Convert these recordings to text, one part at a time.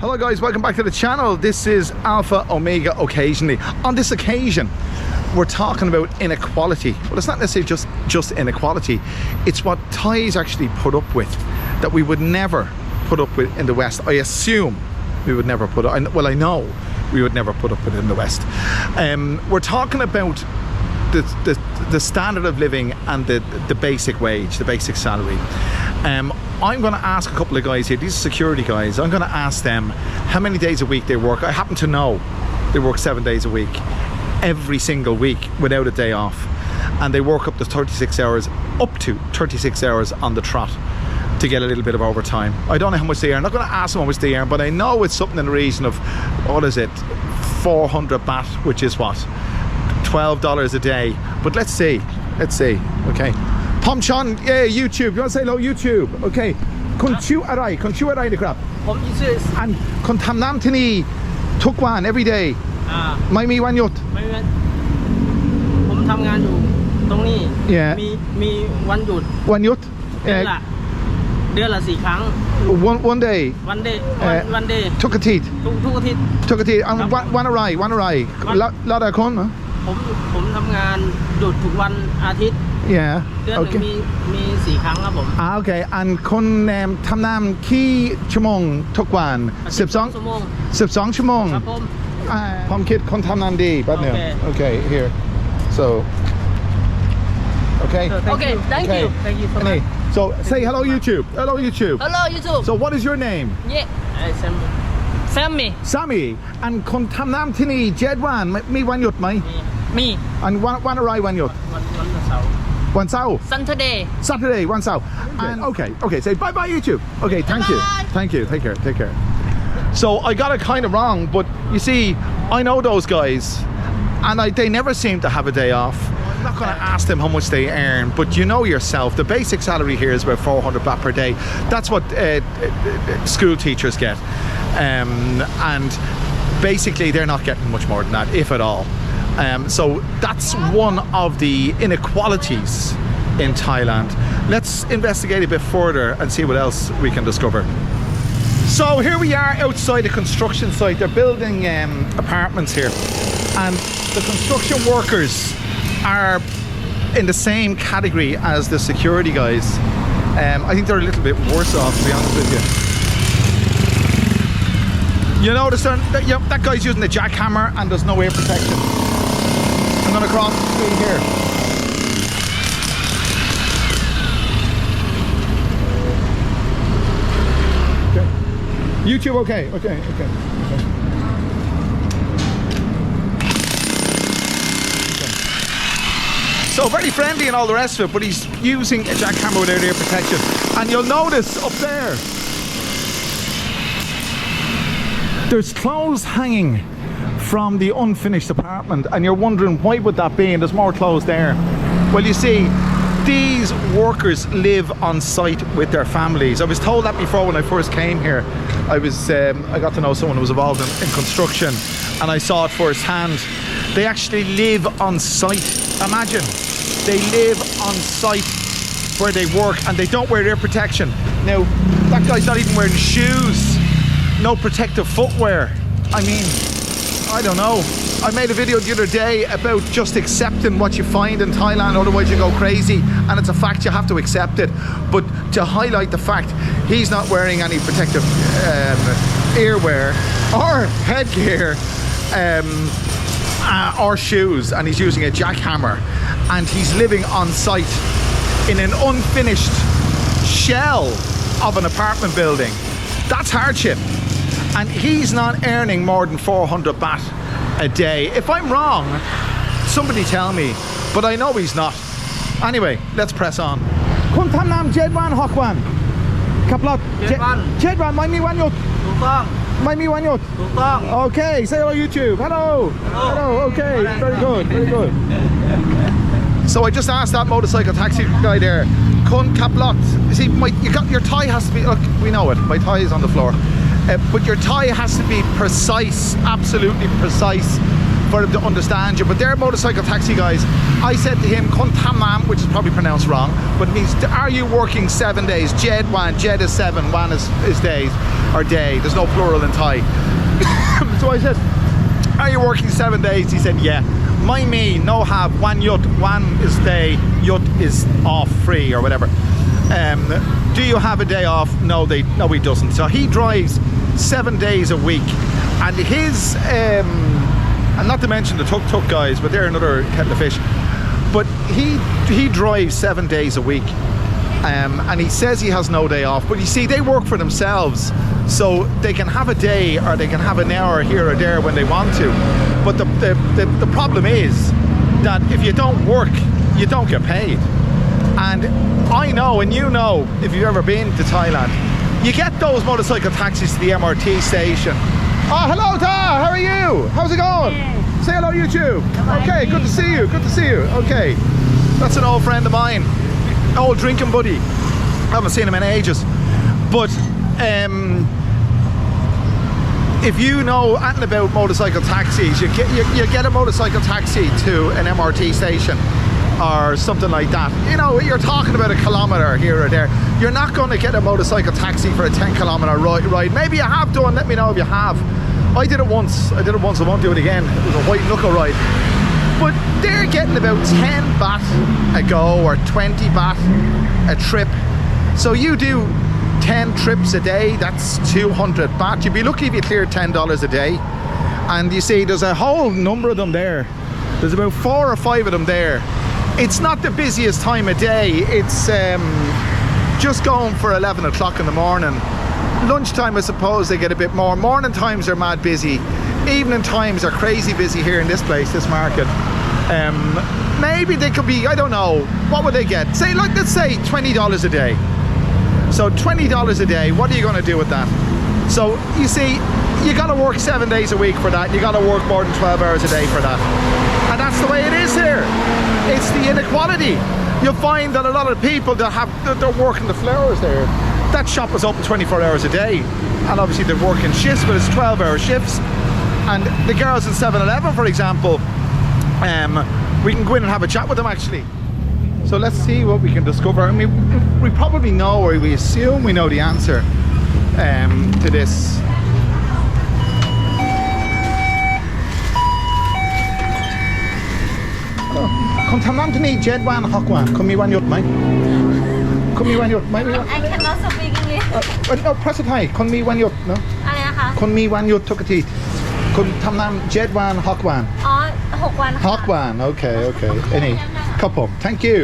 Hello guys, welcome back to the channel. This is Alpha Omega Occasionally. On this occasion, we're talking about inequality. Well, it's not necessarily just inequality. It's what Thais actually put up with that we would never put up with in the West. I assume we would never put up, well, I know we would never put up with it in the West. We're talking about the standard of living and the basic wage, the basic salary. I'm going to ask a couple of guys here, these are security guys, I'm going to ask them how many days a week they work. I happen to know they work 7 days a week, every single week without a day off. And they work up to 36 hours on the trot to get a little bit of overtime. I don't know how much they earn. I'm not going to ask them how much they earn, but I know it's something in the region of, what is it, 400 baht, which is what, $12 a day. But let's see, okay. Tom Chon, yeah, YouTube. You want to say hello, YouTube? Okay. Kun chu araiนะครับ ผมชื่อ and คนทำน้ำที่นี่ทุกวัน every day ไม่มีวันหยุด ไม่มีผมทำงานอยู่ตรงนี้ Yeah. มีวันหยุด วันหยุด เดือนละ4 ครั้ง one day วันเดย์ ทุกอาทิตย์ ทุกอาทิตย์ วันอะไรแล้วแต่คนเหรอ ผมทำงานหยุดทุกวันอาทิตย์ Yeah เดือนหนึ่งมี4 ครั้งครับผม โอเคอันคนทำน้ำกี่ชั่วโมงทุกวัน12 ชั่วโมง 12 ชั่วโมง ครับผม ผมคิดคนทำน้ำดีแป๊บนึง Okay here so okay Okay thank you so much so say hello YouTube Hello YouTube so what is your name Yeah Sammy อันคนทำน้ำที่นี่7 วันมีวันหยุดไหม มี อันวันอะไรวันหยุด วันเสาร์ วันเสาร์ Saturday วันเสาร์ and okay say bye YouTube okay thank you take care so I got it kind of wrong but you see I know those guys and they never seem to have a day off. I'm not going to ask them how much they earn, but you know yourself the basic salary here is about 400 baht per day. That's what school teachers get, and basically they're not getting much more than that, if at all. So that's one of the inequalities in Thailand. Let's investigate a bit further and see what else we can discover. So here we are outside a construction site. They're building apartments here, and the construction workers are in the same category as the security guys. I think they're a little bit worse off, to be honest with you. You notice that guy's using the jackhammer and there's no air protection. I'm going to cross the street here. Okay. YouTube, okay. So very friendly and all the rest of it, but he's using a jackhammer without air protection. And you'll notice up there's clothes hanging from the unfinished apartment, and you're wondering why would that be, and there's more clothes there. Well, you see, these workers live on site with their families. I was told that before when I first came here. I got to know someone who was involved in construction, and I saw it firsthand. They actually live on site. Imagine, they live on site where they work and they don't wear air protection. Now, that guy's not even wearing shoes, no protective footwear. I mean, I don't know. I made a video the other day about just accepting what you find in Thailand, otherwise you go crazy, and it's a fact, you have to accept it. But to highlight the fact, he's not wearing any protective earwear or headgear or shoes, and he's using a jackhammer, and he's living on site in an unfinished shell of an apartment building. That's hardship. And he's not earning more than 400 baht a day. If I'm wrong, somebody tell me, but I know he's not. Anyway, let's press on. Kun tham nam 7 วัน 6 วัน ขับรถ 7 วัน ไม่มีวันหยุด ถูกต้อง ไม่มีวันหยุด ถูกต้อง Okay, say hello YouTube. Hello. Okay, very good. So I just asked that motorcycle taxi guy there, kun kap lot. See, your tie has to be, look, we know it, my tie is on the floor. But your tie has to be precise, absolutely precise, for him to understand you. But they're motorcycle taxi guys. I said to him, Kontamam, which is probably pronounced wrong, but it means, are you working 7 days? Jed wan, Jed is 7, wan is days, or day. There's no plural in Thai. So I said, are you working 7 days? He said, yeah. My me, no have, wan yut, wan is day, yut is off, free, or whatever. Do you have a day off? No, he doesn't. So he drives 7 days a week, and his, and not to mention the tuk-tuk guys, but they're another kettle of fish. But he drives 7 days a week, and he says he has no day off. But you see, they work for themselves, so they can have a day or they can have an hour here or there when they want to. But the problem is that if you don't work, you don't get paid. And I know, and you know, if you've ever been to Thailand, you get those motorcycle taxis to the MRT station. Oh, hello, Da. How are you? How's it going? Yeah. Say hello, YouTube. Okay, good to see you. Good to see you. Okay, that's an old friend of mine, old drinking buddy. I haven't seen him in ages. But if you know anything about motorcycle taxis, you get a motorcycle taxi to an MRT station or something like that. You know, you're talking about a kilometre here or there. You're not going to get a motorcycle taxi for a 10-kilometre ride. Maybe you have done. Let me know if you have. I did it once. I won't do it again. It was a white knuckle ride. But they're getting about 10 baht a go or 20 baht a trip. So you do 10 trips a day, that's 200 baht. You'd be lucky if you cleared $10 a day. And you see, there's a whole number of them there. There's about 4 or 5 of them there. It's not the busiest time of day. It's just going for 11 o'clock in the morning. Lunchtime, I suppose, they get a bit more. Morning times are mad busy. Evening times are crazy busy here in this place, this market. Maybe they could be, I don't know, what would they get? Say, like, let's say $20 a day. So $20 a day, what are you going to do with that? So you see, you got to work 7 days a week for that. You got to work more than 12 hours a day for that. And that's the way it is here. It's the inequality. You'll find that a lot of people that they're working the flowers there, that shop is open 24 hours a day. And obviously they're working shifts, but it's 12-hour shifts. And the girls in 7-Eleven, for example, we can go in and have a chat with them actually. So let's see what we can discover. I mean, we probably know, or we assume we know the answer to this. Kon tamam to me Jedwan Hokwan. Kun mi wan yut mai? Kun mi wan yut mai? I cannot speak English. No, press it high. Kun mi wan yut, no? อะไรนะคะ Kun mi wan yutทุกอาทิตย์ Kun tamam Jedwan Hokwan. อ๋อ6 วันค่ะ Hokwan. Okay. Any. Couple. Thank you.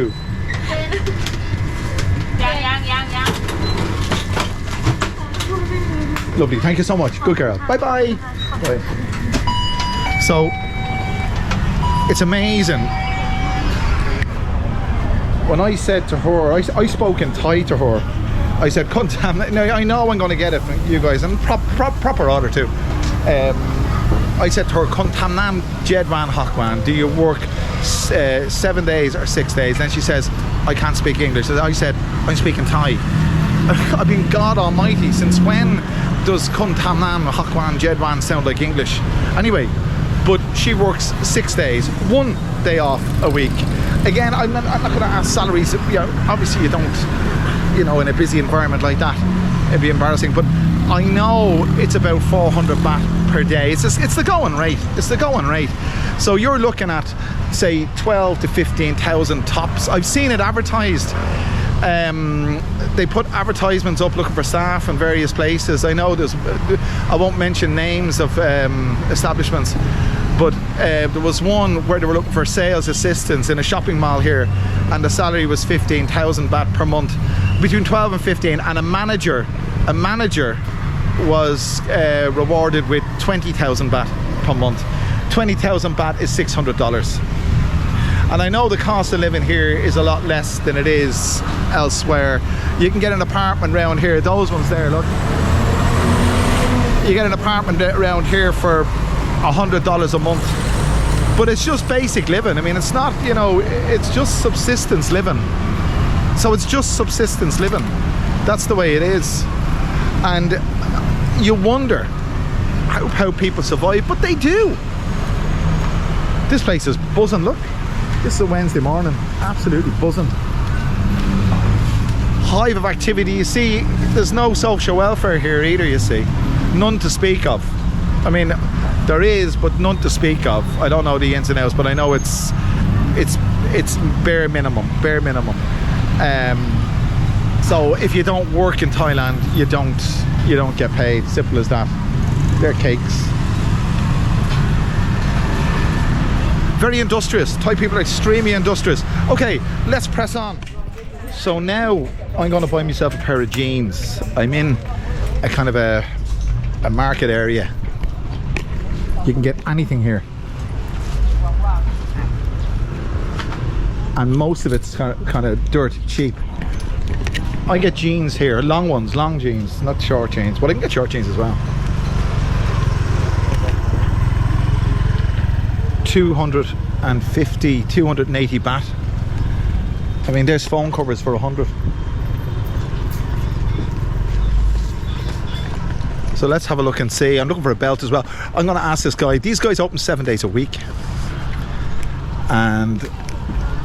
ยัง Lovely. Thank you so much. Good girl. Bye bye. Bye. So it's amazing. When I said to her, I spoke in Thai to her. I said, "Kuntam." Now I know I'm going to get it from you guys, and proper order too. I said to her, "Kuntamnam Jedwan Hokwan. Do you work 7 days or 6 days?" Then she says, "I can't speak English." I said, "I'm speaking Thai." I've been God Almighty. Since when does Kuntamnam Hokwan Jedwan sound like English? Anyway, but she works 6 days, 1 day off a week. Again, I'm not going to ask salaries. You know, obviously you don't, you know, in a busy environment like that, it'd be embarrassing. But I know it's about 400 baht per day. It's the going rate. It's the going rate. So you're looking at, say, 12 to 15,000 tops. I've seen it advertised. They put advertisements up looking for staff in various places. I know I won't mention names of establishments, but there was one where they were looking for sales assistants in a shopping mall here, and the salary was 15,000 baht per month, between 12 and 15, and a manager was rewarded with 20,000 baht per month. 20,000 baht is $600. And I know the cost of living here is a lot less than it is elsewhere. You can get an apartment around here, those ones there, look. You get an apartment around here for $100 a month. But it's just basic living. I mean, it's not, you know, it's just subsistence living. So it's just subsistence living. That's the way it is. And you wonder how people survive, but they do. This place is buzzing. Look, this is a Wednesday morning, absolutely buzzing. Hive of activity. You see, there's no social welfare here either, you see. None to speak of. I mean, there is, but none to speak of. I don't know the ins and outs, but I know it's bare minimum. So if you don't work in Thailand, you don't get paid. Simple as that. They're cakes. Very industrious. Thai people are extremely industrious. Okay, let's press on. So now I'm going to buy myself a pair of jeans. I'm in a kind of a market area. You can get anything here. And most of it's kind of dirt cheap. I get jeans here, long ones, long jeans, not short jeans, but I can get short jeans as well. 250, 280 baht. I mean, there's phone covers for 100. So let's have a look and see. I'm looking for a belt as well. I'm going to ask this guy. These guys open 7 days a week. And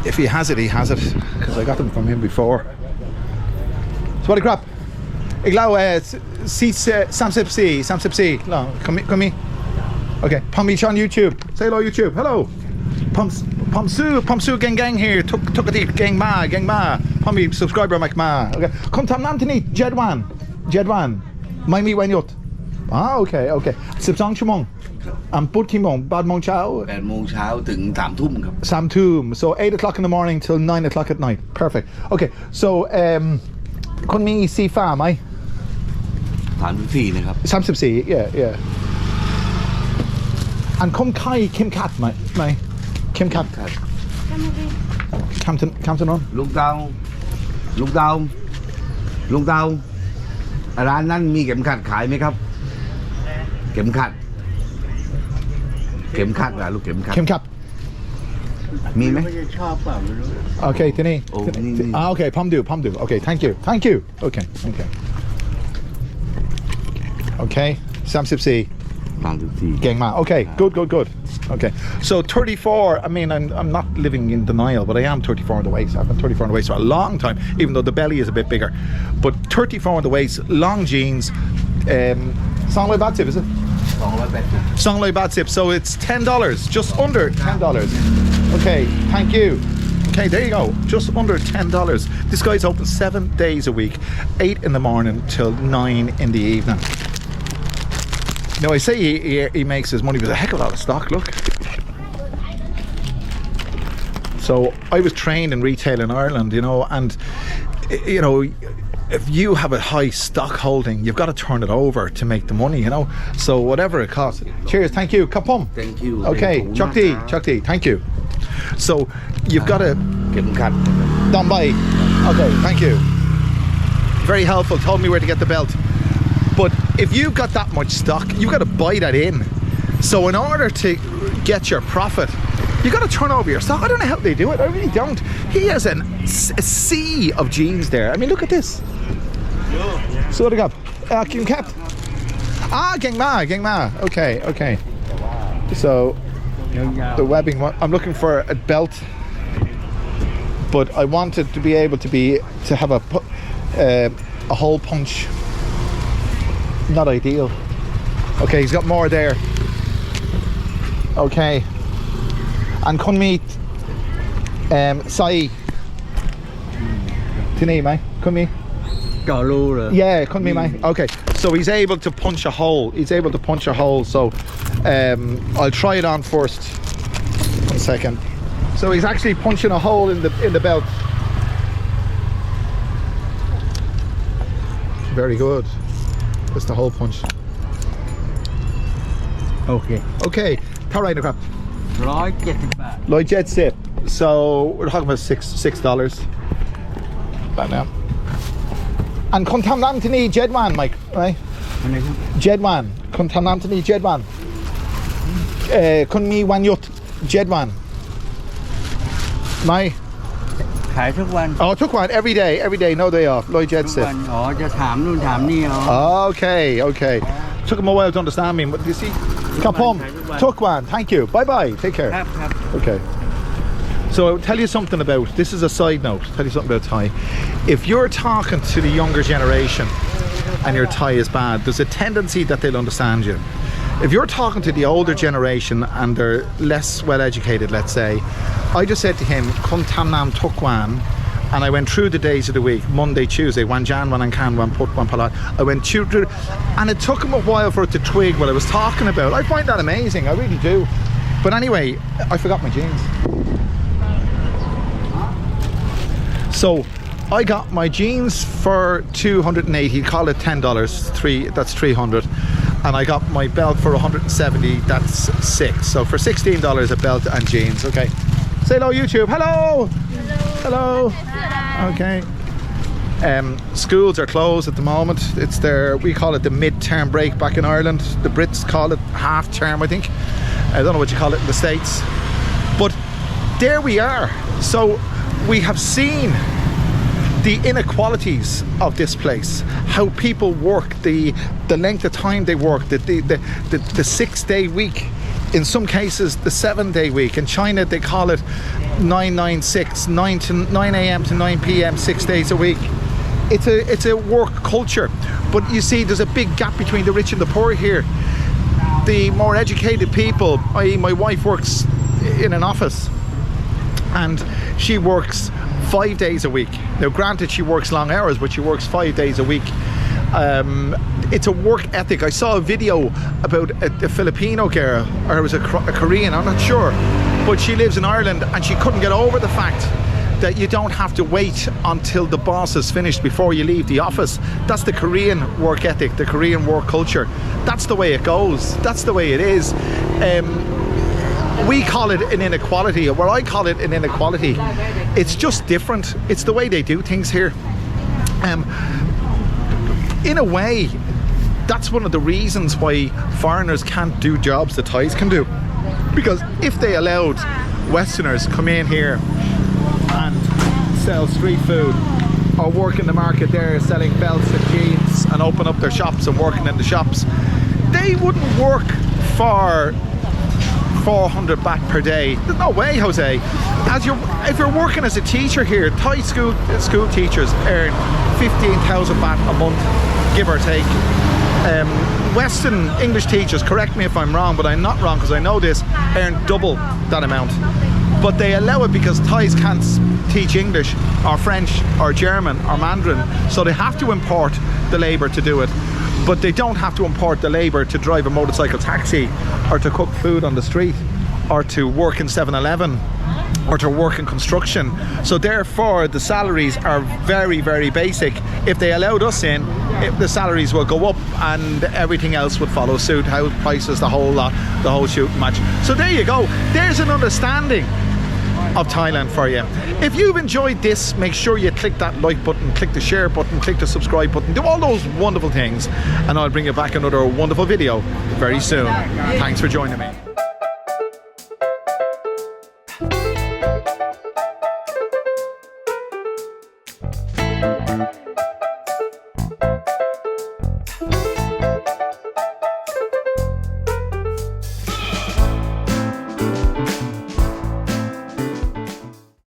if he has it, he has it. Because I got them from him before. So what a crap. Iglau, Samsipsi. Come here. Okay, Pommy on YouTube. Say hello, YouTube. Hello. Pomsu gang here. Took a deep gang ma. Pommy subscriber Mike ma. Okay. Come tam nam tini Jedwan. Mai when yot. Ah, okay. 12 ชั่วโมง ปุดกี่โมง 8 โมงเช้า 8 โมงเช้าถึง 3 ทุ่มครับ 3 ทุ่ม so 8 o'clock in the morning till 9 o'clock at night. Perfect. Okay, so คุณมีสีฟ้าไหม 34นะครับ 34 yeah อันคมไข่เข้มขัดไหมเข้มขัดคำถนน ลุงเตาร้านนั้นมีเข็มขัดขายไหมครับ เข็มขัดอะลูกเข็มขัดมีไหม โอเคที่นี่ โอ้นี่ โอเคพร้อมดูโอเค thank you โอเค 34 เก่งมาก okay good okay so 34 I mean I'm not living in denial but I am 34 on the waist. I've been 34 on the waist for a long time, even though the belly is a bit bigger, but 34 on the waist, long jeans. Songloi baht tip, is it? Songloi baht tip, so it's $10, just under $10. Okay, thank you. Okay, there you go, just under $10. This guy's open 7 days a week, 8 in the morning till 9 in the evening. Now I say he makes his money with a heck of a lot of stock, look. So I was trained in retail in Ireland, and if you have a high stock holding, you've got to turn it over to make the money, so whatever it costs. Cheers, thank you, kapom. Thank you. Okay, chakti, thank you. So you've got to don't buy. Okay, thank you. Very helpful, told me where to get the belt. But if you've got that much stock, you've got to buy that in. So in order to get your profit, you've got to turn over your stock. I don't know how they do it. I really don't. He has a sea of jeans there. I mean, look at this. So what do you got? Kim Cap. Gang Ma. Okay. So the webbing. I'm looking for a belt, but I wanted to be able to have a hole punch. Not ideal. Okay, he's got more there. Okay. And kun mi sai tini mai kun mi yeah kun mi mai. Okay, so he's able to punch a hole. So I'll try it on first. 1 second. So he's actually punching a hole in the belt. Very good. That's the hole punch. Okay. How right now? 170 บาท Lloyd Jet Sip. So we're talking about $6. About now. And kun tam nam tini Jedwan, Mike, right? Jedwan. Kun tam nam tini Jedwan. Kun mi wan yot Jedwan. My. ขายทุกวัน Oh, took one every day, no day off. Lloyd Jet ทุก Sip. วันอ๋อจะถามนู่นถามนี่อ๋อ Okay. Took him a while to understand me, but you see, Kapom. Tukwan. Thank you. Bye bye. Take care. Okay. So I'll tell you something about, this is a side note, tell you something about Thai. If you're talking to the younger generation and your Thai is bad, there's a tendency that they'll understand you. If you're talking to the older generation and they're less well educated, let's say, I just said to him, Kun Tam Nam Tukwan, and I went through the days of the week, Monday, Tuesday, Wan Jan, Wan Ankan, Wan Put, Wan Palat. I went through, and it took him a while for it to twig what I was talking about. I find that amazing, I really do. But anyway, I forgot my jeans. So I got my jeans for $280, call it $10, that's 300, and I got my belt for 170, that's 6. So for $16 a belt and jeans. Okay, say hello YouTube. Hello. Hello. Okay. Schools are closed at the moment. It's their, we call it the mid-term break back in Ireland. The Brits call it half-term, I think. I don't know what you call it in the States, but there we are. So we have seen the inequalities of this place, how people work, the length of time they work, the 6-day week, in some cases the 7-day week. In China they call it 996, 9 a.m. to 9 p.m, 6 days a week. It's a work culture, but you see there's a big gap between the rich and the poor here. The more educated people, i.e. my wife works in an office and she works 5 days a week. Now granted she works long hours, but she works 5 days a week. It's a work ethic. I saw a video about a Filipino girl, or it was a Korean, I'm not sure, but she lives in Ireland and she couldn't get over the fact that you don't have to wait until the boss is finished before you leave the office. That's the Korean work ethic, the Korean work culture. That's the way it goes. That's the way it is. We call it an inequality, or I call it an inequality. It's just different. It's the way they do things here. In a way, that's one of the reasons why foreigners can't do jobs that Thais can do. Because if they allowed Westerners come in here and sell street food, or work in the market there selling belts and jeans, and open up their shops and working in the shops, they wouldn't work for 400 baht per day. There's no way, Jose. If you're working as a teacher here, Thai school teachers earn 15,000 baht a month, give or take. Western English teachers, correct me if I'm wrong, but I'm not wrong because I know this, earn double that amount. But they allow it because Thais can't teach English or French or German or Mandarin, so they have to import the labour to do it. But they don't have to import the labour to drive a motorcycle taxi, or to cook food on the street, or to work in 7-Eleven, or to work in construction. So therefore the salaries are very, very basic. If they allowed us in, the salaries will go up and everything else would follow suit, house prices, the whole lot, the whole shooting match. So there you go. There's an understanding of Thailand for you. If you've enjoyed this, make sure you click that like button, click the share button, click the subscribe button, do all those wonderful things, and I'll bring you back another wonderful video very soon. Thanks for joining me.